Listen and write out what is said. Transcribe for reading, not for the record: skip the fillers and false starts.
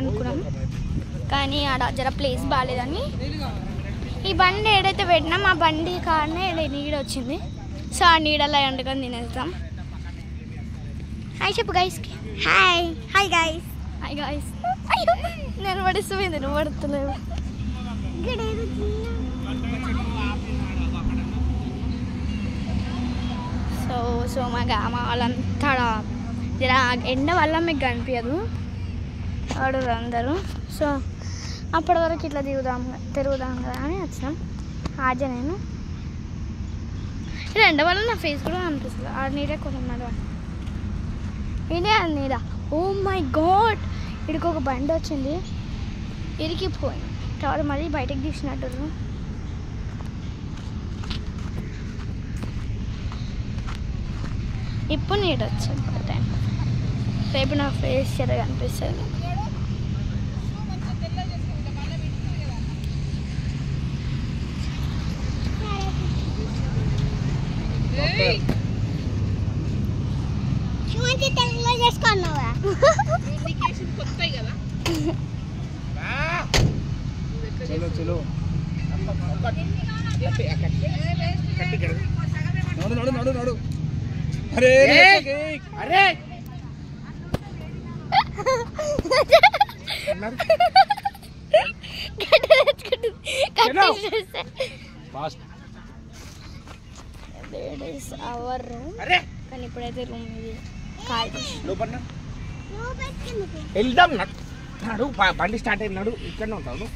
అనుకున్నాం, కానీ ఆడ జర ప్లేస్ బాగాలేదని ఈ బండి ఏడైతే పెట్టినాం ఆ బండి కాడనే నీడ వచ్చింది. సో ఆ నీడలో వండుకొని తినేస్తాం. హాయ్ చెప్పు గైస్కి. Hi hi guys. Hi guys. అయ్యో నేను పడిస్తుంది, నువ్వు పడుతున్నావు. సో మా వాళ్ళంతా ఇలా ఎండ వల్ల మీకు కనిపించదు వాడు అందరూ. సో అప్పటి వరకు ఇట్లా తిరుగుదాం కదా అని వచ్చినాం. ఆజ నేను ఇలా ఎండ వల్ల నా ఫేస్ కూడా అనిపిస్తుంది. ఆ నీడే కొంచెం ఇదే అది నీడ. ఓ మై గాడ్, ఇక్కడికి ఒక బండి వచ్చింది ఇరికిపోయింది. తర్వాత మళ్ళీ బయటకు తీసినట్టు. ఇప్పుడు నీడ వచ్చింది టైం. రేపు నా ఫేస్ చెరగా అనిపిస్తుంది. చేసుకున్నావా అరే అరే అవర్ రూమ్. కానీ ఇప్పుడైతే రూమ్ ఇది ఖాళీ. వెళ్దాం నడు, బండి స్టార్ట్ అయినాడు. ఇక్కడనే ఉంటావు.